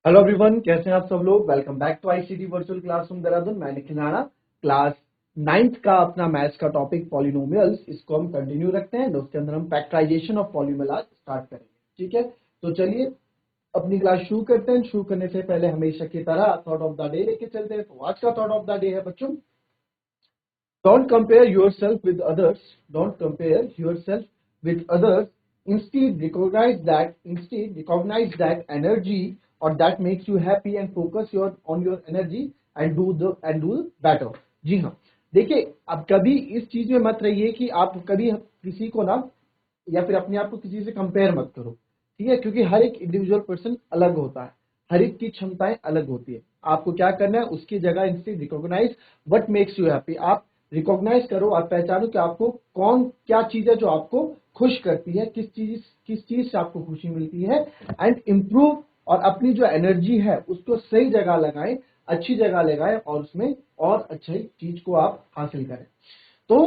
Hello everyone, कैसे हैं आप सब लोग। Welcome back to ICT virtual classroom Dehradun. मैं निखिल राणा। क्लास 9th का अपना मैथ्स का टॉपिक पॉलिनोमियल्स, इसको हम कंटिन्यू रखते हैं। उसके अंदर हम फैक्टराइजेशन ऑफ पॉलिनोमियल आज स्टार्ट करेंगे। ठीक है, तो चलिए अपनी क्लास शुरू करते हैं। शुरू करने से पहले हमेशा की तरह थॉट ऑफ द डे लेके चलते हैं। तो आज का थॉट ऑफ द डे है बच्चों, don't compare yourself with others. Don't compare yourself with others. Instead recognize that energy or that makes you happy and focus on your energy and do better। जी हाँ, देखिए अब कभी इस चीज में मत रहिए कि आप कभी किसी को ना या फिर अपने आप को किसी से कंपेयर मत करो। ठीक है, क्योंकि हर एक इंडिविजुअल पर्सन अलग होता है, हर एक की क्षमताएं अलग होती है। आपको क्या करना है, उसकी जगह instead recognise what makes you happy. आप रिकॉग्नाइज करो, आप पहचानो कि आपको कौन क्या चीज है जो आपको खुश करती है, किस चीज से आपको खुशी मिलती है, एंड इम्प्रूव। और अपनी जो एनर्जी है उसको सही जगह लगाएं, अच्छी जगह लगाएं और उसमें और अच्छी चीज को आप हासिल करें। तो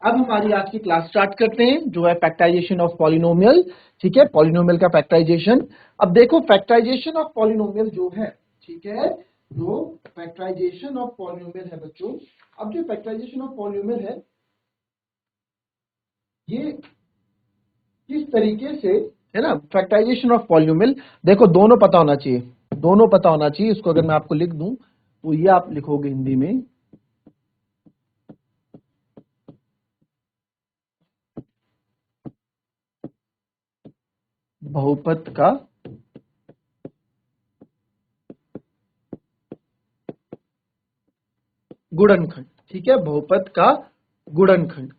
अब हमारी आज की क्लास स्टार्ट करते हैं, जो है फैक्टराइजेशन ऑफ पॉलिनोमियल। ठीक है, पॉलिनोमियल का फैक्टराइजेशन। अब देखो फैक्टराइजेशन ऑफ पॉलिनोमियल जो है, ठीक है, जो फैक्टराइजेशन ऑफ पॉलिनोमियल है बच्चों, अब जो फैक्टराइजेशन ऑफ पॉलिनोमियल है ये किस तरीके से है ना। फैक्टराइजेशन ऑफ पॉलिनोमियल देखो दोनों पता होना चाहिए, दोनों पता होना चाहिए। इसको अगर मैं आपको लिख दूं तो ये आप लिखोगे हिंदी में बहुपद का गुणनखंड। ठीक है, बहुपद का गुणनखंड।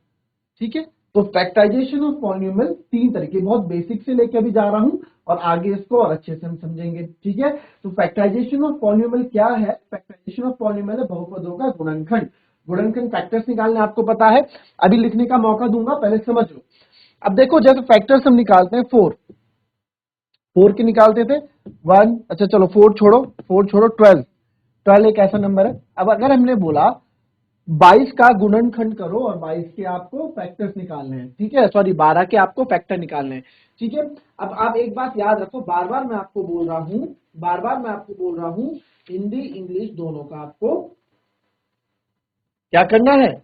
ठीक है, तो फैक्टराइजेशन ऑफ पॉलिनोमियल तीन तरीके, बहुत बेसिक से लेके अभी जा रहा हूं और आगे इसको और अच्छे से हम समझेंगे। ठीक है, तो फैक्टराइजेशन ऑफ पॉलिनोमियल क्या है। फैक्टराइजेशन ऑफ पॉलिनोमियल है बहुपदों का गुणनखंड। गुणनखंड फैक्टर्स निकालने आपको पता है, अभी लिखने का मौका दूंगा, पहले समझ लो। अब देखो जैसे फैक्टर्स हम निकालते हैं, फोर के निकालते थे 1, अच्छा चलो फोर छोड़ो 12। 12 एक ऐसा नंबर है। अब अगर हमने बोला 22 का गुणनखंड करो और 22 के आपको फैक्टर्स निकालने हैं। ठीक है, सॉरी 12 के आपको फैक्टर निकालने हैं। ठीक है, अब आप एक बात याद रखो, बार बार मैं आपको बोल रहा हूं, हिंदी इंग्लिश दोनों का आपको क्या करना है,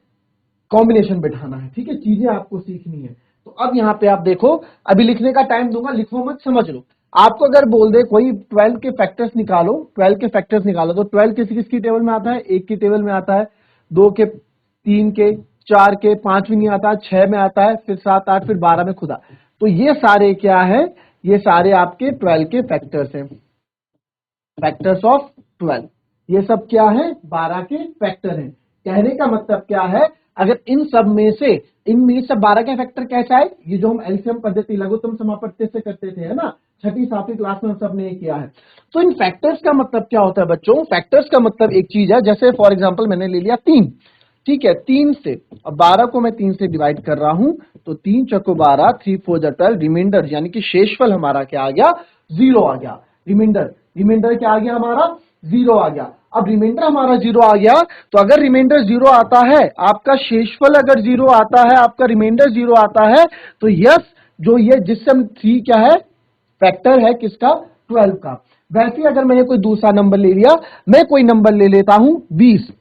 कॉम्बिनेशन बैठाना है। ठीक है, चीजें आपको सीखनी है। तो अब यहाँ पे आप देखो, अभी लिखने का टाइम दूंगा, लिखो मत, समझ लो। आपको अगर बोल दे कोई 12 के फैक्टर्स निकालो, 12 के फैक्टर्स निकालो, तो 12 किसकी टेबल में आता है, एक की टेबल में आता है, दो के, तीन के, चार के, पांच भी नहीं आता, 6 में आता है, फिर 7 8 फिर 12 में खुदा। तो ये सारे क्या है, ये सारे आपके 12 के फैक्टर्स हैं, फैक्टर्स ऑफ 12। ये सब क्या है, 12 के फैक्टर हैं। कहने का मतलब क्या है, अगर इन सब में से इनमें सब 12 के फैक्टर कैसा है, ये जो हम एलसीएम पद्धति लघुत्तम समापत्ति से करते थे, है ना, छठी सातवीं क्लास में हम सब ने किया है। तो इन फैक्टर्स का मतलब क्या होता है बच्चों, फैक्टर्स का मतलब एक चीज है, जैसे फॉर एग्जांपल मैंने ले लिया 3। ठीक है, 3 से, अब 12 को मैं 3 से डिवाइड कर रहा हूं, तो 3 चौको 12, 3 4 12, रिमाइंडर यानी कि शेषफल हमारा क्या आ गया, 0 आ गया। रिमाइंडर क्या आ गया हमारा, 0 आ गया। अब रिमाइंडर हमारा 0 आ गया, तो अगर रिमाइंडर 0 आता है, आपका शेषफल अगर 0 आता है, आपका रिमाइंडर 0 आता है, तो यस, जो ये जिससे हम 3 क्या है, फैक्टर है किसका, 12 का। वैसे अगर मैंने कोई दूसरा नंबर ले लिया, मैं कोई नंबर ले लेता हूं 20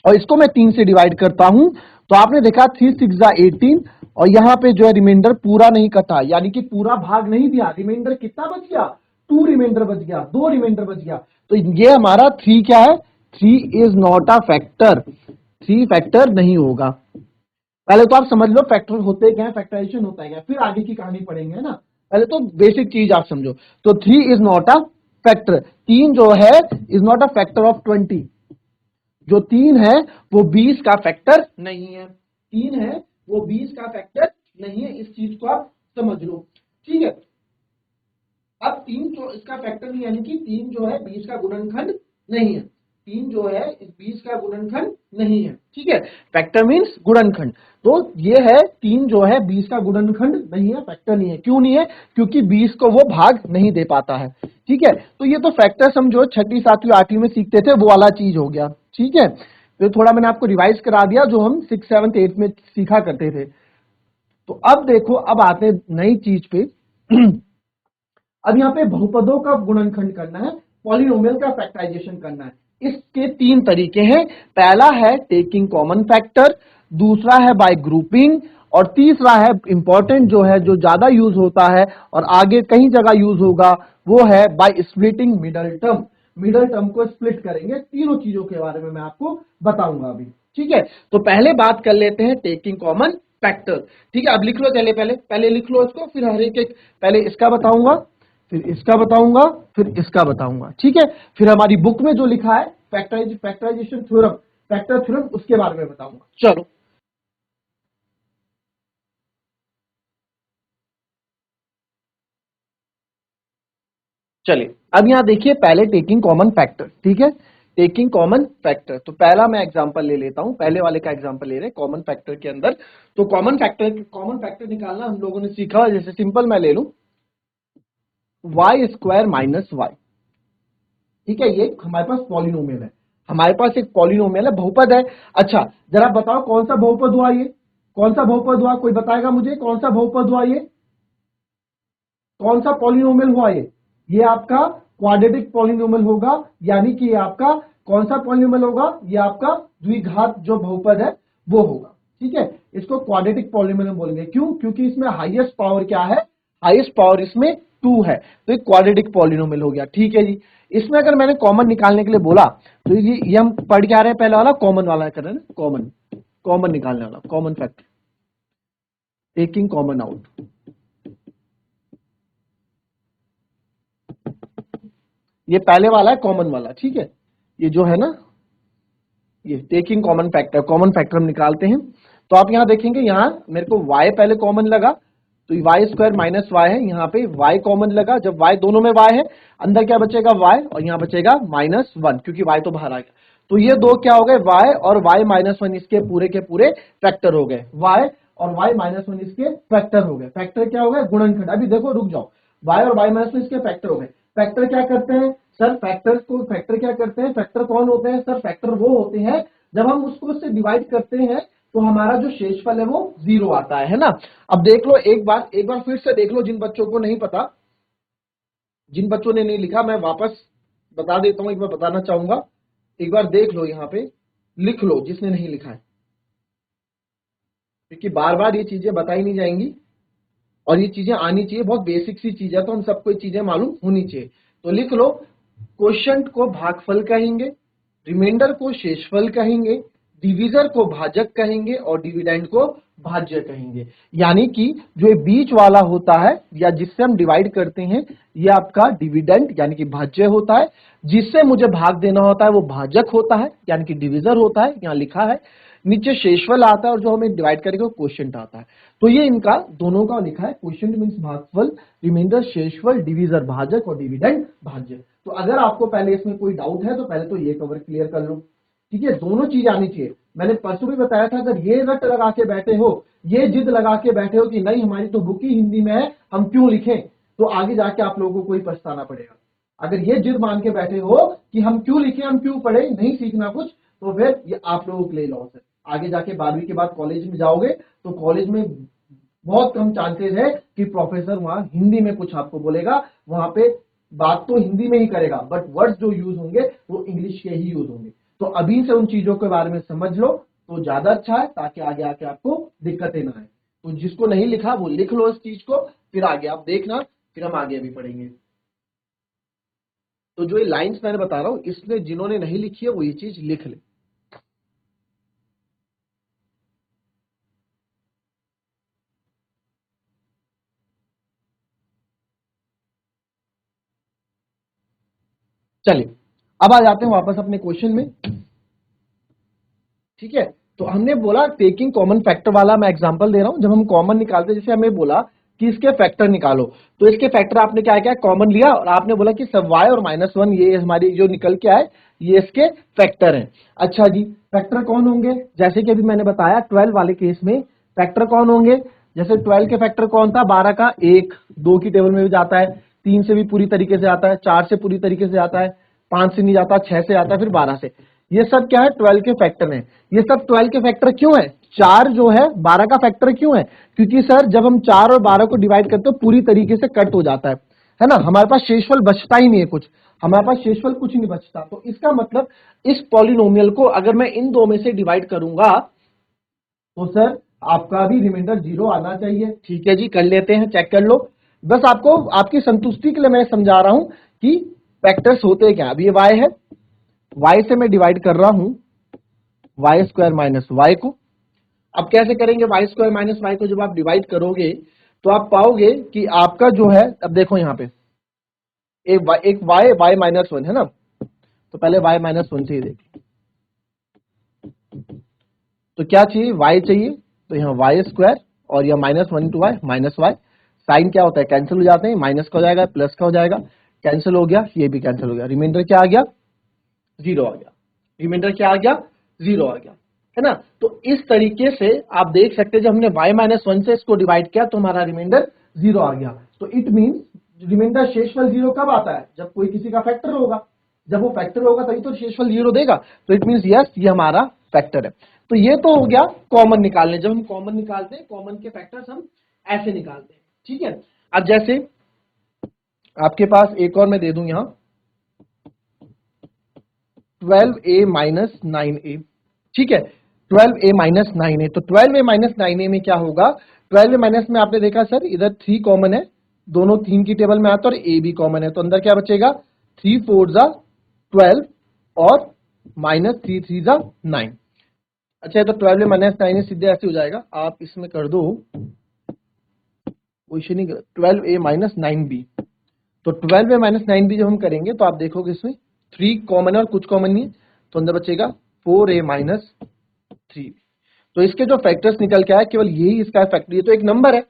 और इसको मैं 3 से डिवाइड करता हूं, तो आपने देखा 3 6 18, और यहां पे जो है रिमाइंडर पूरा नहीं कटा, यानी कि पूरा भाग नहीं दिया। रिमाइंडर कितना बच गया, 2 रिमाइंडर बच गया, 2 रिमाइंडर बच गया। तो ये हमारा 3 क्या है, 3 is not a factor, 3 factor नहीं होगा। पहले तो आप समझ लो फैक्टर होते क्या है, फैक्टराइजेशन होता है क्या, फिर आगे की कहानी पढ़ेंगे, है ना। पहले तो बेसिक चीज आप समझो। तो 3 इज नॉट अ फैक्टर, 3 जो है is not a factor of 20। जो 3 है वो 20 का फैक्टर नहीं है, 3 है वो 20 का फैक्टर नहीं है, इस चीज को आप समझ लो। ठीक है, अब 3 जो इसका फैक्टर नहीं, यानी कि 3 जो है 20 का गुणनखंड नहीं है, 3 जो है इस 20 का गुणनखंड नहीं है। ठीक है, फैक्टर मींस गुणनखंड। तो ये है 3 जो है 20 का गुणनखंड नहीं है, फैक्टर नहीं है। क्यों नहीं है, क्योंकि 20 को वो भाग नहीं दे पाता है। ठीक है, तो ये तो फैक्टर हम जो छठी सातवीं आठवीं में सीखते थे वो वाला चीज हो गया। ठीक है, तो थोड़ा मैंने आपको रिवाइज करा दिया जो हम 6 7 8 में सीखा करते थे। तो अब देखो, अब आते हैं नई चीज पे। अब यहाँ पे बहुपदों का गुणनखंड करना है, पॉलिनोमियल का फैक्टराइजेशन करना है। इसके तीन तरीके हैं। पहला है टेकिंग कॉमन फैक्टर, दूसरा है बाय ग्रुपिंग, और तीसरा है इंपॉर्टेंट जो है, जो ज्यादा यूज होता है और आगे कई जगह यूज होगा, वो है by splitting middle term. Middle term को स्प्लिट करेंगे। तीनों चीजों के बारे में मैं आपको बताऊंगा अभी। ठीक है, तो पहले बात कर लेते हैं टेकिंग कॉमन फैक्टर। ठीक है, अब लिख लो, चले पहले पहले लिख लो इसको, फिर हर एक पहले इसका बताऊंगा, फिर इसका बताऊंगा, फिर इसका बताऊंगा। ठीक है, फिर हमारी बुक में जो लिखा है फैक्टराइजेशन थ्योरम, फैक्टर थ्योरम, उसके बारे में बताऊंगा। चलो, चलिए अब यहां देखिए, पहले टेकिंग कॉमन फैक्टर। ठीक है, टेकिंग कॉमन फैक्टर, तो पहला मैं एग्जांपल ले लेता हूं, पहले वाले का एग्जांपल ले रहे हैं कॉमन फैक्टर के अंदर। तो कॉमन फैक्टर निकालना हम लोगों ने सीखा, जैसे सिंपल मैं ले लूं, वाई स्क्वायर माइनस वाई। ठीक है, ये हमारे पास पॉलिनोमियल है, हमारे पास एक पॉलिनोमियल है, बहुपद है। अच्छा, जरा बताओ कौन सा बहुपद हुआ ये, कौन सा बहुपद हुआ, कोई बताएगा मुझे कौन सा बहुपद हुआ ये, कौन सा पॉलिनोमियल हुआ ये आपका क्वाड्रेटिक पॉलिनोमियल होगा, यानी कि ये आपका कौन सा पॉलिनोमियल होगा, ये आपका द्विघात जो बहुपद है वो होगा। ठीक है, इसको क्वाड्रेटिक पॉलिनोमियल बोलेंगे। क्यों? क्योंकि इसमें हाईएस्ट पावर क्या है, हाईएस्ट पावर इसमें 2 है, तो एक क्वाड्रेटिक पॉलिनोमियल हो गया। ठीक है जी, इसमें अगर मैंने कॉमन निकालने के लिए बोला, तो ये हम पढ़ के आ रहे हैं, पहले वाला कॉमन वाला कर रहे हैं ना, कॉमन कॉमन निकालने वाला, common factor, taking common out. ये पहले वाला है कॉमन वाला। ठीक है, ये जो है ना, ये taking common factor, common factor हम निकालते हैं। तो आप यहां देखेंगे, यहां मेरे को y पहले कॉमन लगा, तो वाई स्क्वायर माइनस वाई है, यहाँ पे y कॉमन लगा। जब y दोनों में y है, अंदर क्या बचेगा y, और यहाँ बचेगा -1, क्योंकि y तो बाहर आ गया। तो ये दो क्या हो गए, y और y-1, इसके पूरे के पूरे फैक्टर हो गए, y और y-1 इसके फैक्टर हो गए। फैक्टर क्या हो गए, गुणनखंड। अभी देखो, रुक जाओ, y और y-1 इसके फैक्टर हो गए। फैक्टर क्या करते हैं सर, फैक्टर क्या करते हैं, फैक्टर कौन होते हैं सर, फैक्टर वो होते हैं जब हम उसको उससे डिवाइड करते हैं तो हमारा जो शेषफल है वो 0 आता है ना। अब देख लो, एक बार फिर से देख लो, जिन बच्चों को नहीं पता, जिन बच्चों ने नहीं लिखा, मैं वापस बता देता हूं, एक बार बताना चाहूंगा। एक बार देख लो, यहाँ पे लिख लो जिसने नहीं लिखा है, क्योंकि बार बार ये चीजें बताई नहीं जाएंगी और ये चीजें आनी चाहिए, बहुत बेसिक सी चीज है, तो हम सबको ये चीजें मालूम होनी चाहिए। तो लिख लो, क्वोशिएंट को भागफल कहेंगे, रिमाइंडर को शेषफल कहेंगे, डिविजर को भाजक कहेंगे, और डिविडेंड को भाज्य कहेंगे। यानी कि जो ये बीच वाला होता है, या जिससे हम डिवाइड करते हैं, ये आपका डिविडेंड यानी कि भाज्य होता है। जिससे मुझे भाग देना होता है वो भाजक होता है, यानी कि डिविजर होता है, यहाँ लिखा है। नीचे शेषफल आता है, और जो हमें डिवाइड करेगा वो क्वोशिएंट आता है। तो ये इनका दोनों का लिखा है, क्वोशिएंट मींस भागफल, रिमाइंडर शेषफल, डिविजर भाजक, और डिविडेंड भाज्य। तो अगर आपको पहले इसमें कोई डाउट है तो पहले तो ये कवर क्लियर कर लो। ठीक है, दोनों चीज आनी चाहिए। मैंने परसों भी बताया था, अगर ये रट लगा के बैठे हो, ये जिद लगा के बैठे हो कि नहीं हमारी तो बुक ही हिंदी में है, हम क्यों लिखें, तो आगे जाके आप लोगों को कोई पछताना पड़ेगा। अगर ये जिद मान के बैठे हो कि हम क्यों लिखें, हम क्यों पढ़े, नहीं सीखना कुछ, तो फिर ये आप लोगों के लिए लॉस है। आगे जाके 12वीं के बाद कॉलेज में जाओगे तो कॉलेज में बहुत कम चांसेस है कि प्रोफेसर वहां हिंदी में कुछ आपको बोलेगा, वहां पे बात तो हिंदी में ही करेगा, बट वर्ड्स जो यूज होंगे वो इंग्लिश के ही यूज होंगे। तो अभी से उन चीजों के बारे में समझ लो तो ज्यादा अच्छा है, ताकि आगे आके आपको दिक्कतें ना आए। तो जिसको नहीं लिखा वो लिख लो इस चीज को, फिर आगे आप देखना, फिर हम आगे भी पढ़ेंगे। तो जो ये लाइंस मैंने बता रहा हूं, इसमें जिन्होंने नहीं लिखी है वो ये चीज लिख ले। चलिए, अब आ जाते हैं वापस अपने क्वेश्चन में। ठीक है, तो हमने बोला टेकिंग कॉमन फैक्टर वाला मैं एग्जांपल दे रहा हूं। जब हम कॉमन निकालते हैं, जैसे हमें बोला कि इसके फैक्टर निकालो, तो इसके फैक्टर आपने क्या किया, कॉमन लिया, और आपने बोला कि सब y और -1 ये हमारी जो निकल के आए, ये इसके फैक्टर हैं। अच्छा जी, फैक्टर कौन होंगे, जैसे कि अभी मैंने बताया 12 वाले केस में फैक्टर कौन होंगे। जैसे 12 के फैक्टर कौन था, 12 का 1, 2 की टेबल में भी जाता है, 3 से भी पूरी तरीके से आता है, 4 से पूरी तरीके से आता है, 5 से नहीं जाता, 6 से आता है, फिर 12 से। ये सब क्या है, 12 के फैक्टर हैं। ये सब 12 के फैक्टर क्यों है, 4 जो है 12 का फैक्टर क्यों है, क्योंकि सर जब हम 4 और 12 को डिवाइड करते हो पूरी तरीके से कट हो जाता है है ना, हमारे पास शेषफल बचता ही नहीं है कुछ, हमारे पास शेषफल कुछ नहीं बचता। तो इसका मतलब इस पॉलिनोमियल को अगर मैं इन दो में से डिवाइड करूंगा तो सर आपका भी रिमाइंडर 0 आना चाहिए। ठीक है जी, कर लेते हैं, चेक कर लो। बस आपको आपकी संतुष्टि के लिए मैं समझा रहा हूं कि फैक्टर्स होते क्या। अभी ये y है, y से मैं डिवाइड कर रहा हूं वाई स्क्वायर माइनस वाई को। अब कैसे करेंगे, वाई स्क्वायर माइनस वाई को जब आप डिवाइड करोगे तो आप पाओगे कि आपका जो है, अब देखो यहाँ पे एक y माइनस वन है ना, तो पहले y माइनस वन से ही देखिए, तो क्या चाहिए, y चाहिए, तो यहाँ वाई स्क्वायर और यह minus one into Y minus Y, sine क्या होता है, कैंसिल हो जाते हैं, माइनस का हो जाएगा प्लस का हो जाएगा, कैंसिल हो गया, ये भी कैंसिल हो गया, रिमाइंडर क्या आ गया, 0 आ गया। रिमाइंडर क्या आ गया, 0 आ गया, है ना। तो इस तरीके से आप देख सकते हैं जब हमने y माइनस वन से इसको डिवाइड किया तो हमारा रिमाइंडर 0 आ गया। तो इट मीन्स रिमाइंडर शेषफल 0 कब आता है, जब कोई किसी का फैक्टर होगा, जब वो फैक्टर होगा तभी तो शेषफल 0 देगा। तो इट मीन्स यस, ये हमारा फैक्टर है। तो ये तो हो गया कॉमन निकालने, जब हम कॉमन निकालते हैं कॉमन के फैक्टर्स हम ऐसे निकालते हैं, ठीक है। अब जैसे आपके पास एक और मैं दे दूं यहां 12a माइनस 9a, ठीक है, 12a माइनस 9a। तो 12a माइनस 9a में क्या होगा, 12a माइनस में आपने देखा सर इधर 3 कॉमन है, दोनों 3 की टेबल में आता है और a भी कॉमन है, तो अंदर क्या बचेगा 3 4 जा 12 और माइनस 3 3 जा 9। अच्छा, तो 12a माइनस 9a सीधे ऐसे हो जाएगा, आप इसमें कर दो क्वेश्चन ही 12a माइनस 9b। तो 12a माइनस 9b जब हम करेंगे तो आप देखोगे इसमें 3 कॉमन है और कुछ कॉमन नहीं है, तो अंदर बचेगा 4a माइनस 3। तो इसके जो फैक्टर्स निकल के आए केवल यही इसका फैक्टर, ये तो एक नंबर है,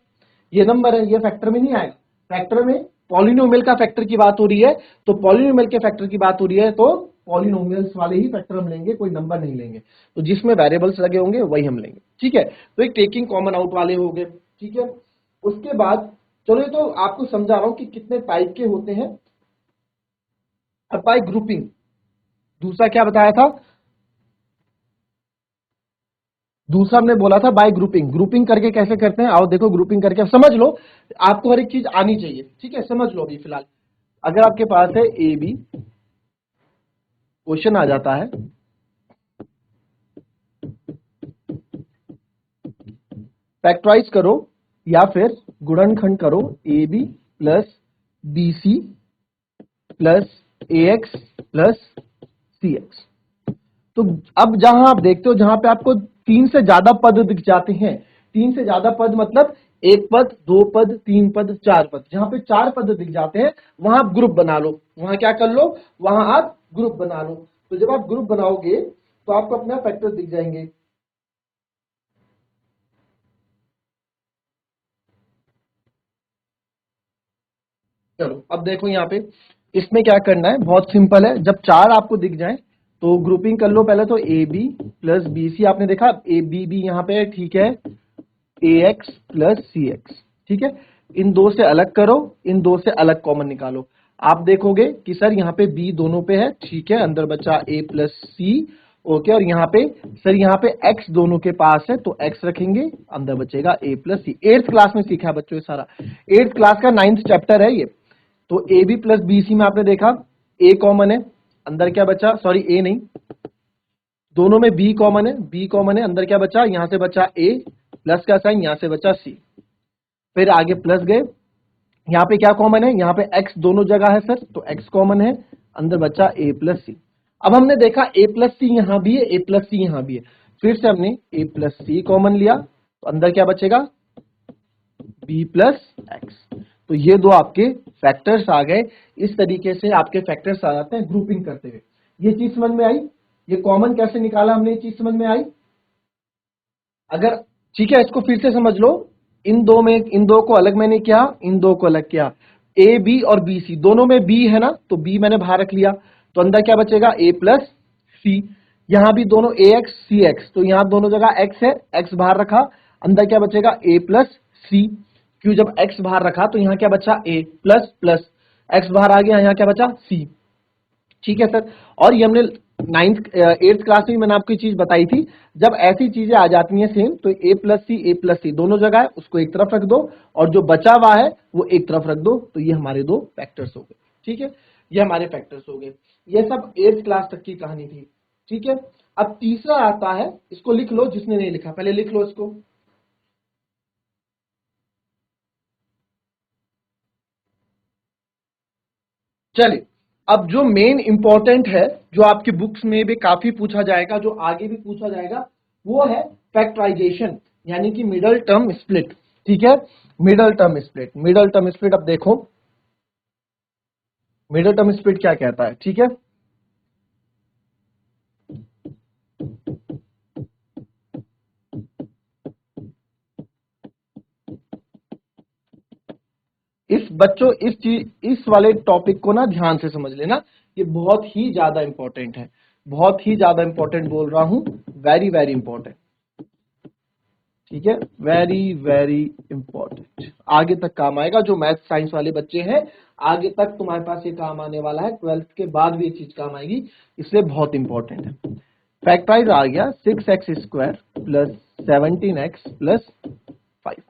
ये नंबर है, ये फैक्टर में नहीं आएगा। फैक्टर में पॉलिनोमियल का फैक्टर की बात हो रही है, तो पॉलिनोमियल के फैक्टर की बात हो रही है तो पॉलिनोमियल्स वाले ही फैक्टर हम लेंगे, कोई नंबर नहीं लेंगे। तो जिसमें वेरिएबल्स लगे होंगे वही हम लेंगे, ठीक है। तो एक टेकिंग कॉमन आउट वाले हो गए, ठीक है। उसके बाद चलो, ये तो आपको समझा रहा हूं कि कितने टाइप के होते हैं। अब बाय ग्रुपिंग, दूसरा क्या बताया था, दूसरा हमने बोला था बाय ग्रुपिंग। ग्रुपिंग करके कैसे करते हैं, आओ देखो ग्रुपिंग करके, अब समझ लो, आपको हर एक चीज आनी चाहिए, ठीक है। समझ लो अभी फिलहाल, अगर आपके पास है ए बी, क्वेश्चन आ जाता है फैक्टराइज करो या फिर गुणनखंड करो A B plus B C plus A X plus C X. तो अब जहां आप देखते हो जहां पे आपको 3 से ज्यादा पद दिख जाते हैं, 3 से ज्यादा पद मतलब एक पद, दो पद, तीन पद, चार पद, जहां पे 4 पद दिख जाते हैं वहां आप ग्रुप बना लो, वहां क्या कर लो, वहां आप ग्रुप बना लो। तो जब आप ग्रुप बनाओगे तो आपको अपना फैक्टर दिख जाएंगे। चलो अब देखो यहाँ पे इसमें क्या करना है, बहुत सिंपल है। जब 4 आपको दिख जाए तो ग्रुपिंग कर लो पहले, तो A B plus B C, आपने देखा ए बी भी यहाँ पे, ठीक है, A X plus C X, ठीक है। इन दो से अलग करो, इन दो से अलग कॉमन निकालो, आप देखोगे कि सर यहाँ पे बी दोनों पे है, ठीक है, अंदर बचा ए प्लस सी, ओके। और यहाँ पे सर यहाँ पे एक्स दोनों के पास है तो एक्स रखेंगे, अंदर बचेगा ए प्लस सी। 8th क्लास में सीखा है बच्चों ये सारा, 8th क्लास का 9th चैप्टर है ये। तो A B plus B C में आपने देखा ए कॉमन है, अंदर क्या बचा, सॉरी ए नहीं, दोनों में बी कॉमन है, बी कॉमन है, अंदर क्या बचा, यहां से बचा ए, प्लस का साइन, यहां से बचा सी, फिर आगे प्लस गए, यहां पे क्या कॉमन है, यहां पे एक्स दोनों जगह है सर, तो एक्स कॉमन है, अंदर बचा ए प्लस सी। अब हमने देखा ए प्लस सी यहां भी है, ए प्लस सी यहां भी है, फिर से हमने ए प्लस सी कॉमन लिया, तो अंदर क्या बचेगा बी प्लस एक्स। तो ये दो आपके फैक्टर्स आ गए। इस तरीके से आपके फैक्टर्स आ जाते हैं ग्रुपिंग करते हुए। ये चीज समझ में आई, ये कॉमन कैसे निकाला हमने, ये चीज समझ में आई। अगर ठीक है, इसको फिर से समझ लो, इन दो में, इन दो को अलग मैंने किया, इन दो को अलग किया, ए बी और बी सी दोनों में बी है ना, तो बी मैंने बाहर रख लिया, तो अंदर क्या बचेगा ए प्लस सी। यहां भी दोनों ए एक्स सी एक्स, तो यहां दोनों जगह एक्स है, एक्स बाहर रखा, अंदर क्या बचेगा ए प्लस सी। क्यों, जब एक्स बाहर रखा तो यहां क्या बचा ए प्लस प्लस, एक्स बाहर आ गया, यहां क्या बचा सी, ठीक है सर। और ये हमने नाइन्थ एट्थ क्लास में मैंने आपको चीज बताई थी, जब ऐसी चीजें आ जाती हैं सेम, तो ए प्लस सी दोनों जगह है, उसको एक तरफ रख दो, और जो बचा हुआ है वो एक तरफ रख दो, तो ये हमारे दो फैक्टर्स हो गए। ठीक है, ये हमारे फैक्टर्स हो गए। ये सब एट्थ क्लास तक की कहानी थी। ठीक है, अब तीसरा आता है, इसको लिख लो, जिसने नहीं लिखा पहले लिख लो इसको। चलिए, अब जो मेन इंपॉर्टेंट है, जो आपकी बुक्स में भी काफी पूछा जाएगा, जो आगे भी पूछा जाएगा, वो है फैक्टराइजेशन, यानी कि मिडल टर्म स्प्लिट। ठीक है, middle term split, middle term split. अब देखो मिडल टर्म स्प्लिट क्या कहता है। ठीक है, इस बच्चों इस चीज इस वाले टॉपिक को ना ध्यान से समझ लेना, ये बहुत ही ज्यादा इंपॉर्टेंट है, बहुत ही ज्यादा इंपॉर्टेंट बोल रहा हूं, वेरी वेरी इंपॉर्टेंट। ठीक है, वेरी वेरी इंपॉर्टेंट, आगे तक काम आएगा। जो मैथ साइंस वाले बच्चे हैं, आगे तक तुम्हारे पास ये काम आने वाला है, ट्वेल्थ के बाद भी ये चीज काम आएगी, इसलिए बहुत इंपॉर्टेंट है। फैक्टराइज आ गया 6x² प्लस 17x प्लस 5।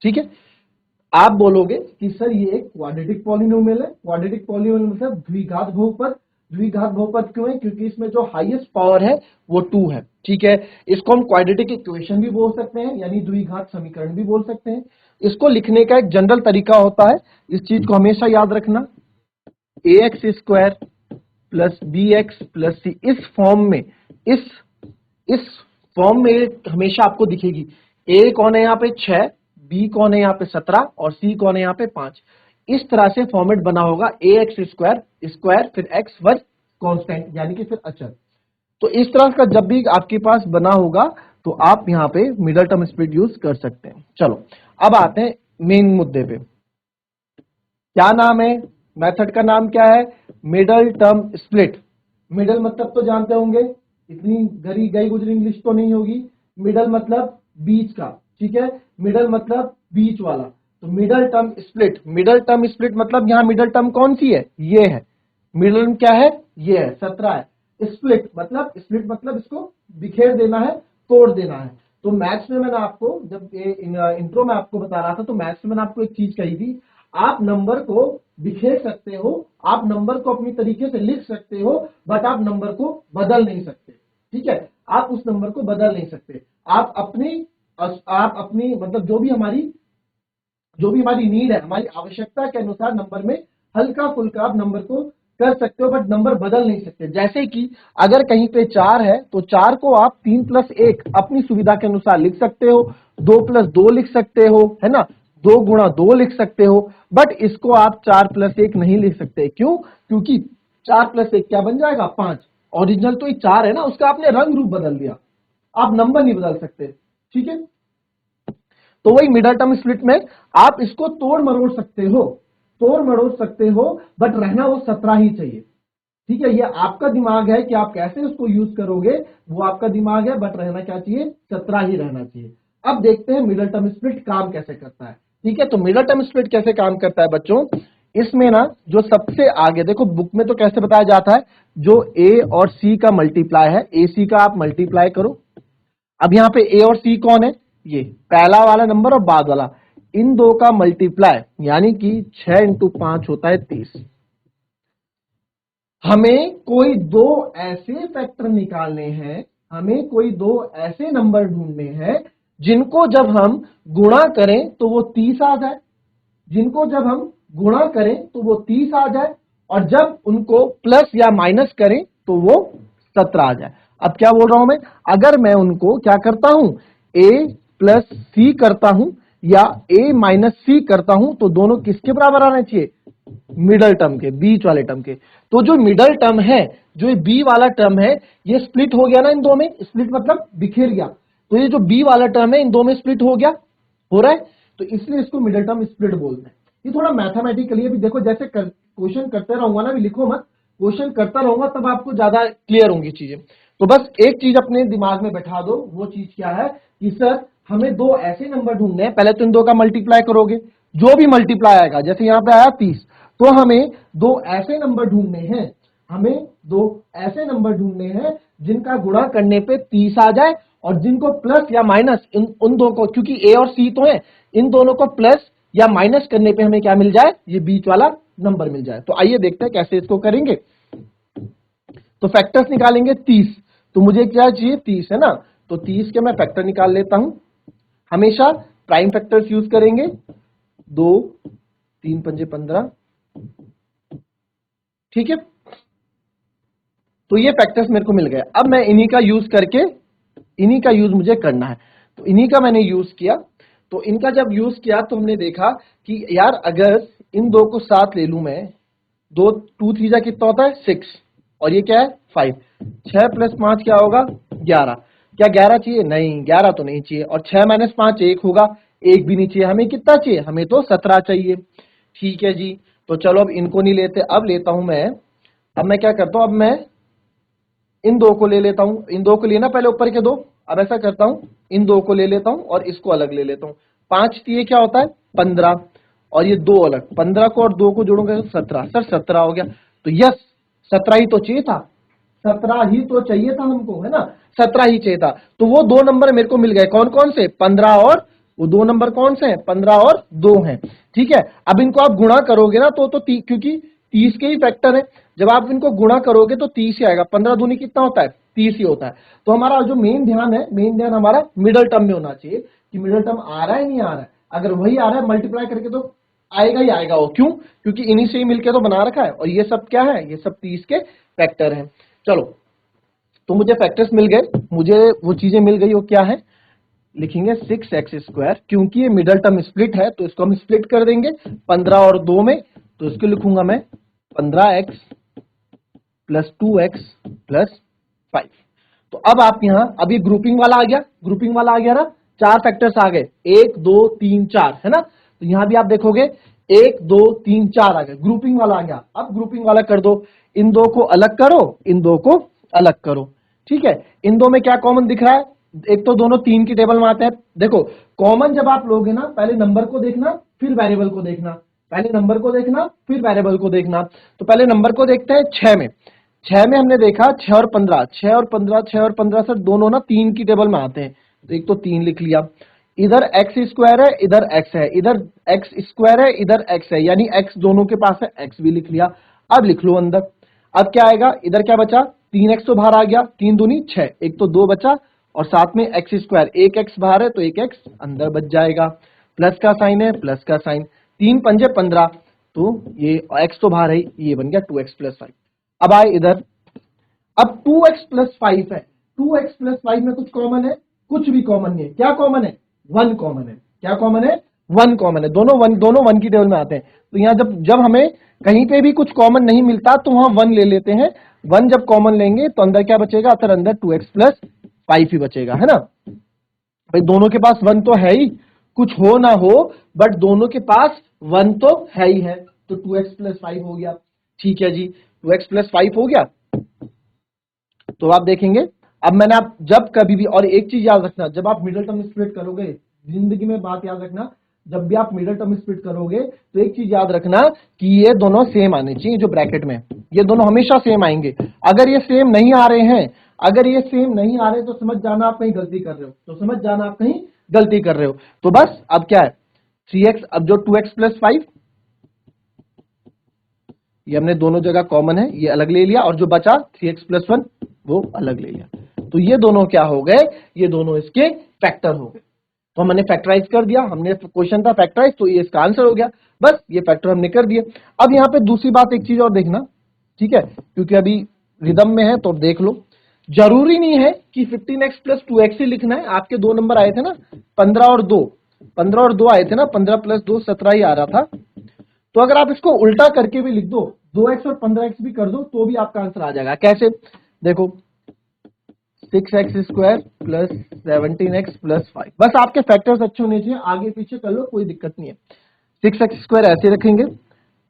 ठीक है, आप बोलोगे कि सर ये एक क्वाड्रेटिक पॉलिनोमियल है। क्वाड्रेटिक पॉलिनोमियल मतलब द्विघात बहुपद। द्विघात बहुपद क्यों है? क्योंकि इसमें जो हाईएस्ट पावर है वो 2 है। ठीक है, इसको हम क्वाड्रेटिक इक्वेशन भी बोल सकते हैं, यानी द्विघात समीकरण भी बोल सकते हैं। इसको लिखने का एक जनरल तरीका होता है, इस चीज को हमेशा याद रखना, ax² plus bx plus c। इस फॉर्म में, इस फॉर्म में हमेशा आपको दिखेगी। a कौन है यहाँ पे 6, b कौन है यहाँ पे 17, और c कौन है यहाँ पे 5। इस तरह से फॉर्मेट बना होगा, ax स्क्वायर फिर x वर्ग कांस्टेंट, यानी कि फिर अचर। तो इस तरह का जब भी आपके पास बना होगा, तो आप यहाँ पे मिडल टर्म स्प्लिट यूज कर सकते हैं। चलो, अब आते हैं मेन मुद्दे पे। क्या नाम है? मेथड का नाम क्या है? Middle term split. मिडल मतलब तो जानते होंगे, इतनी गरी गई गुजरी इंग्लिश तो नहीं होगी। मिडल मतलब बीच का। ठीक है, मिडल मतलब बीच वाला। तो middle term split, middle term split मतलब यहां मिडल टर्म कौन सी है? ये है। मिडल टर्म क्या है? ये है, 17 है। स्प्लिट मतलब इसको बिखेर देना है, तोड़ देना है। तो मैथ्स में मैंने आपको, जब इंट्रो में आपको बता रहा था, तो मैथ्स में मैंने आपको एक चीज कही थी, आप नंबर को बिखेर सकते हो, आप नंबर को अपनी तरीके से लिख सकते हो, बट आप नंबर को बदल नहीं सकते। ठीक है, आप उस नंबर को बदल नहीं सकते। आप अपनी मतलब जो भी हमारी नीड है, हमारी आवश्यकता के अनुसार नंबर में हल्का फुल्का आप नंबर को कर सकते हो, बट नंबर बदल नहीं सकते। जैसे कि अगर कहीं पे 4 है, तो 4 को आप 3+1 अपनी सुविधा के अनुसार लिख सकते हो, 2+2 लिख सकते हो, है ना, 2 × 2 लिख सकते हो। बट इसको आप 4+1 नहीं लिख सकते। क्यों? क्योंकि 4+1 क्या बन जाएगा? 5। ओरिजिनल तो ये 4 है ना, उसका आपने रंग रूप बदल दिया, आप नंबर नहीं बदल सकते। ठीक है, तो वही मिडल टर्म स्प्लिट में आप इसको तोड़ मरोड़ सकते हो, तोड़ मरोड़ सकते हो, बट रहना वो 17 ही चाहिए। ठीक है, ये आपका दिमाग है कि आप कैसे उसको यूज करोगे, वो आपका दिमाग है, बट रहना क्या चाहिए? 17 ही रहना चाहिए। अब देखते हैं मिडल टर्म स्प्लिट काम कैसे करता है। ठीक है, तो मिडल टर्म स्प्लिट कैसे काम करता है बच्चों? इसमें ना जो सबसे आगे देखो, बुक में तो कैसे बताया जाता है, जो ए और सी का मल्टीप्लाई है, ए सी का आप मल्टीप्लाई करो। अब यहां पे ए और सी कौन है? ये पहला वाला नंबर और बाद वाला, इन दो का मल्टीप्लाई, यानी कि 6 × 5 होता है 30। हमें कोई दो ऐसे फैक्टर निकालने हैं, हमें कोई दो ऐसे नंबर ढूंढने हैं जिनको जब हम गुणा करें तो वो 30 आ जाए, जिनको जब हम गुणा करें तो वो 30 आ जाए, और जब उनको प्लस या माइनस करें तो वो 17 आ जाए। अब क्या बोल रहा हूं मैं? अगर मैं उनको क्या करता हूं, a प्लस सी करता हूं या a माइनस सी करता हूं, तो दोनों किसके बराबर आना चाहिए? मिडल टर्म के, बीच वाले टर्म के। तो जो मिडल टर्म है, जो ये बी वाला टर्म है, ये स्प्लिट हो गया ना इन दो में, स्प्लिट मतलब बिखेर गया। तो ये जो बी वाला टर्म है, इन दो में स्प्लिट हो गया, हो रहा है, तो इसलिए इसको मिडल टर्म स्प्लिट बोलते हैं। ये थोड़ा मैथमेटिकली भी देखो, जैसे क्वेश्चन करते रहूंगा ना, भी लिखो मत, क्वेश्चन करता रहूंगा तब आपको ज्यादा क्लियर होंगी चीजें। तो बस एक चीज अपने दिमाग में बैठा दो, वो चीज क्या है कि सर हमें दो ऐसे नंबर ढूंढने हैं, पहले तो इन दो का मल्टीप्लाई करोगे, जो भी मल्टीप्लाई आएगा, जैसे यहां पे आया 30, तो हमें दो ऐसे नंबर ढूंढने हैं, हमें दो ऐसे नंबर ढूंढने हैं जिनका गुणा करने पे 30 आ जाए और जिनको प्लस या माइनस उन दो को, क्योंकि ए और सी तो है, इन दोनों को प्लस या माइनस करने पे हमें क्या मिल जाए, ये बीच वाला नंबर मिल जाए। तो आइए देखते हैं कैसे इसको करेंगे। तो फैक्टर्स निकालेंगे 30, तो मुझे क्या चाहिए 30 है ना, तो 30 के मैं फैक्टर निकाल लेता हूं। हमेशा प्राइम फैक्टर्स यूज करेंगे, 2 3 पंजे 15, ठीक है। तो ये फैक्टर्स मेरे को मिल गए। अब मैं इन्हीं का यूज करके, इन्हीं का यूज मुझे करना है, तो इन्हीं का मैंने यूज किया। तो इनका जब यूज किया तो हमने देखा कि यार अगर इन दो को साथ ले लूं मैं, 2 2 3 कितना होता है 6, और ये क्या है 5, 6 + 5 क्या होगा 11। क्या 11 चाहिए? नहीं, 11 तो नहीं चाहिए। और 6 - 5 1 होगा, 1 भी नहीं चाहिए। हमें कितना चाहिए? हमें तो 17 चाहिए। ठीक है जी, तो चलो अब इनको नहीं लेते, अब लेता हूं मैं, अब मैं क्या करता हूं, अब मैं इन दो को ले लेता हूं, इन दो को लेना पहले ऊपर के दो। अब ऐसा करता हूं, इन दो को ले लेता हूं और इसको अलग ले लेता हूं। 5 दिए क्या होता है 15, और ये दो अलग, 15 को और 2 को जोड़ूंगा तो 17, सर 17 हो गया। तो यस, 17 ही तो चाहिए था, 17 ही तो चाहिए था हमको, है ना, 17 ही चाहिए था। तो वो दो नंबर मेरे को मिल गए, कौन कौन से, 15 और वो दो नंबर कौन से हैं, 15 और 2 हैं। ठीक है, अब इनको आप गुणा करोगे ना तो क्योंकि 30 के ही फैक्टर है, जब आप इनको गुणा करोगे तो 30 ही आएगा। 15 दूनी कितना होता है 30 ही होता है। तो हमारा जो मेन ध्यान है, मेन ध्यान हमारा मिडल टर्म में होना चाहिए कि मिडल टर्म आ रहा है नहीं आ रहा है। अगर वही आ रहा है मल्टीप्लाई करके तो आएगा ही आएगा वो, क्यों, क्योंकि इन्हीं से ही मिलके तो बना रखा है, और ये सब क्या है, ये सब 30 के फैक्टर हैं। चलो, तो मुझे फैक्टर्स मिल गए, मुझे वो चीजें मिल गई, वो क्या है, लिखेंगे 6x², क्योंकि ये मिडल टर्म स्प्लिट है तो इसको हम स्प्लिट कर देंगे 15 और 2 में, तो इसको लिखूंगा मैं 15x + 2x + 5। तो अब आप यहां, अब ये ग्रुपिंग वाला आ गया, ग्रुपिंग वाला आ गया ना, 4 फैक्टर्स आ गए, 1 2 3 4, है ना। तो यहां भी आप देखोगे 1 2 3 4 आ गए, ग्रुपिंग वाला आ गया। अब ग्रुपिंग वाला कर दो, इन दो को अलग करो, इन दो को अलग करो। ठीक है, इन दो में क्या कॉमन दिख रहा है, एक तो दोनों 3 की टेबल में आते हैं। देखो, कॉमन जब आप लोगे ना, पहले नंबर को देखना फिर वेरिएबल को देखना, पहले नंबर को देखना फिर वेरिएबल को देखना। तो पहले नंबर को देखते हैं 6 में, 6 में हमने देखा 6 और 15, 6 और 15, 6 और 15 सर दोनों ना 3 की टेबल में आते हैं, तो एक तो 3 लिख लिया। इधर x² है, इधर x है, इधर x² है, इधर x है, यानी x दोनों के पास है, x भी लिख लिया। अब लिख लो अंदर, अब क्या आएगा, इधर क्या बचा 3x तो बाहर आ गया, 3 दूनी 6, एक तो 2 बचा, और साथ में x², एक x बाहर है तो एक x अंदर बच जाएगा, प्लस का साइन है, प्लस का साइन, 3 पंजे 15, तो ये x तो बाहर है, ये बन गया 2x + 5। अब आए इधर, अब 2x + 5 है, 2x + 5 में कुछ कॉमन है, कुछ भी कॉमन नहीं है। क्या कॉमन है, 1 कॉमन है। क्या कॉमन है, 1 कॉमन है, दोनों 1 की टेबल में आते हैं। तो यहां जब हमें कहीं पे भी कुछ कॉमन नहीं मिलता तो वहां 1 ले लेते हैं, 1 जब कॉमन लेंगे तो अंदर क्या बचेगा, अतर अंदर 2x + 5 ही बचेगा, है ना। भाई दोनों के पास 1 तो है ही, कुछ हो ना हो बट दोनों के पास 1 तो है ही है, तो 2x + 5 हो गया। ठीक है जी, 2x + 5 हो गया। तो आप देखेंगे, अब मैंने, आप जब कभी भी, और एक चीज याद रखना, जब आप मिडिल टर्म स्प्लिट करोगे, जिंदगी में बात याद रखना, जब भी आप मिडिल टर्म स्प्लिट करोगे तो एक चीज याद रखना कि ये दोनों सेम आने चाहिए, जो ब्रैकेट में, ये दोनों हमेशा सेम आएंगे। अगर ये सेम नहीं आ रहे हैं, अगर ये सेम नहीं आ रहे तो समझ जाना आप कहीं गलती कर रहे हो, तो समझ जाना आप कहीं गलती कर रहे हो। तो बस अब क्या है 3x, अब जो 2x + 5, ये हमने दोनों जगह कॉमन है, ये अलग ले लिया, और जो बचा 3x + 1 वो अलग ले लिया। तो ये दोनों क्या हो गए, ये दोनों इसके फैक्टर हो गए। तो हमने फैक्टराइज कर दिया, हमने क्वेश्चन था फैक्टराइज, तो ये इसका आंसर हो गया, बस ये फैक्टर हमने कर दिए। अब यहाँ पे दूसरी बात, एक चीज और देखना, ठीक है, क्योंकि अभी रिदम में है तो देख लो, जरूरी नहीं है कि 15x + 2x ही लिखना है। आपके दो नंबर आए थे ना, 15 और 2, 15 और 2 आए थे ना, 15 + 2 17 ही आ रहा था। तो अगर आप इसको उल्टा करके भी लिख दो, 2x और 15x भी कर दो, तो भी आपका आंसर आ जाएगा। कैसे, देखो 6x² + 17x + 5, बस आपके फैक्टर्स अच्छे होने चाहिए, आगे पीछे कर लो कोई दिक्कत नहीं है। 6x² ऐसे रखेंगे,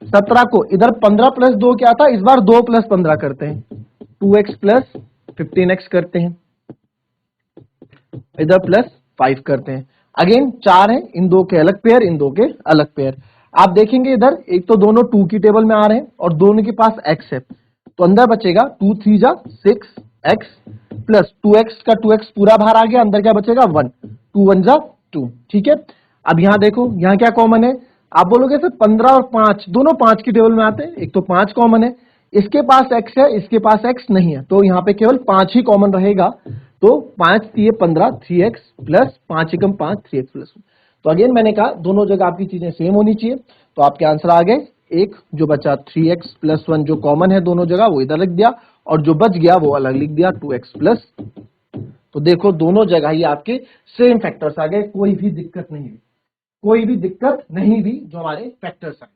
17 को इधर 15 + 2 क्या था, इस बार 2 + 15 करते हैं, 2x + 15x करते हैं, इधर +5 करते हैं। अगेन 4 है, इन दो के अलग पेयर, इन दो के अलग पेयर। आप देखेंगे इधर एक तो दोनों 2 की टेबल में आ रहे हैं और दोनों के पास x है, तो अंदर बचेगा 2 3 जा 6x प्लस 2x का 2x पूरा बाहर आ गया, अंदर क्या बचेगा 1, 2 1 जा 2। ठीक है, अब यहां देखो यहां क्या कॉमन है, आप बोलोगे सर 15 और 5 दोनों 5 की टेबल में आते हैं, एक तो 5 कॉमन है, इसके पास x है, इसके पास x नहीं है, तो यहां पे केवल 5 ही कॉमन रहेगा, तो 5 3 15 3x प्लस 5 एकम 5 3x प्लस 1। तो अगेन मैंने कहा दोनों जगह आपकी चीजें सेम होनी चाहिए, तो आपके आंसर आ गए, एक जो बचा 3x प्लस 1 जो कॉमन है दोनों जगह वो इधर लिख दिया, और जो बच गया वो अलग लिख दिया 2x प्लस। तो देखो दोनों जगह ही आपके सेम फैक्टर्स आ गए, कोई भी दिक्कत नहीं हुई, कोई भी दिक्कत नहीं हुई जो हमारे फैक्टर्स आए।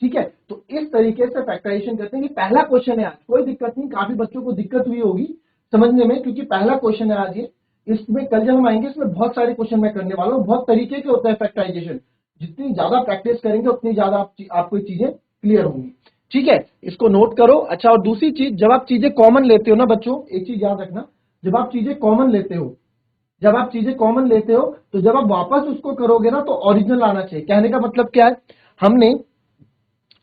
ठीक है, तो इस तरीके से फैक्टराइजेशन करते हैं। पहला क्वेश्चन है आज, कोई दिक्कत नहीं, काफी बच्चों को दिक्कत हुई होगी समझने में, क्योंकि पहला क्वेश्चन है आज ये। इसमें कल जब हम आएंगे इसमें बहुत सारे क्वेश्चन मैं करने वाला हूं, बहुत तरीके के होता है फैक्टराइजेशन, जितनी ज्यादा प्रैक्टिस करेंगे उतनी ज्यादा आपको चीजें क्लियर होंगी। ठीक है, इसको नोट करो। अच्छा, और दूसरी चीज, जब आप चीजें कॉमन लेते हो ना बच्चों, एक चीज याद रखना, जब आप चीजें कॉमन लेते हो, जब आप चीजें कॉमन लेते हो तो जब आप वापस उसको करोगे ना तो ओरिजिनल आना चाहिए। कहने का मतलब क्या है, हमने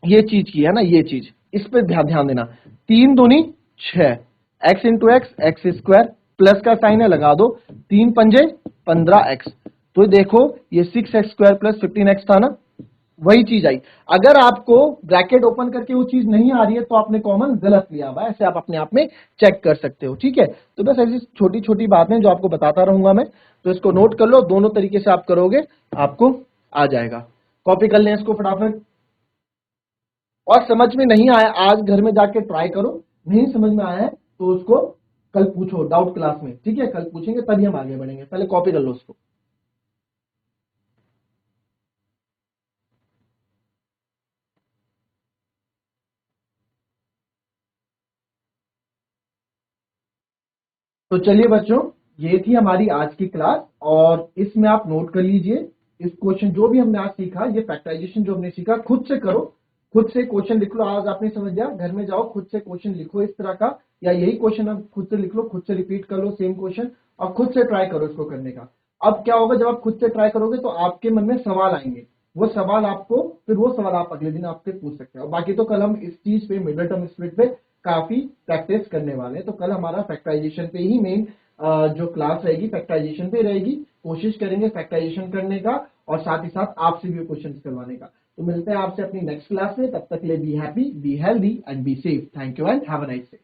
ये चीज की है ना, ये चीज, इस पर ध्यान देना, 3 दूनी 6, x into x x square, plus का साइन है लगा दो, 3 पंजे 15x, तो देखो ये 6x स्क्वायर प्लस 15x था ना, वही चीज आई। अगर आपको ब्रैकेट ओपन करके वो चीज नहीं आ रही है तो आपने कॉमन गलत लिया हुआ है, ऐसे आप अपने आप में चेक कर सकते हो। ठीक है, तो बस ऐसी छोटी छोटी बातें जो आपको बताता रहूंगा मैं, तो इसको नोट कर लो, दोनों तरीके से आप करोगे आपको आ जाएगा। कॉपी कर लें इसको फटाफट। और समझ में नहीं आया आज घर में जाके ट्राई करो, नहीं समझ में आया है तो उसको कल पूछो डाउट क्लास में। ठीक है, कल पूछेंगे तभी हम आगे बढ़ेंगे, पहले कॉपी कर लो उसको। तो चलिए बच्चों, ये थी हमारी आज की क्लास, और इसमें आप नोट कर लीजिए इस क्वेश्चन जो भी हमने आज सीखा, ये फैक्टराइजेशन जो हमने सीखा खुद से करो, खुद से क्वेश्चन लिख लो। आज आपने समझ लिया, घर में जाओ खुद से क्वेश्चन लिखो इस तरह का, या यही क्वेश्चन आप खुद से लिख लो, खुद से रिपीट कर लो सेम क्वेश्चन, और खुद से ट्राई करो इसको करने का। अब क्या होगा, जब आप खुद से ट्राई करोगे तो आपके मन में सवाल आएंगे, वो सवाल आपको, फिर वो सवाल आप अगले दिन आपसे पूछ सकते हो। बाकी तो कल हम इस चीज पे, मिडिल टर्म स्प्लिट पे काफी प्रैक्टिस करने वाले हैं, तो कल हमारा फैक्टराइजेशन पे ही मेन जो क्लास रहेगी फैक्टराइजेशन पे रहेगी। कोशिश करेंगे फैक्टराइजेशन करने का और साथ ही साथ आपसे भी क्वेश्चन करवाने का। तो मिलते हैं आपसे अपनी नेक्स्ट क्लास में, तब तक के लिए be happy, be healthy and be safe. Thank you and have a nice day.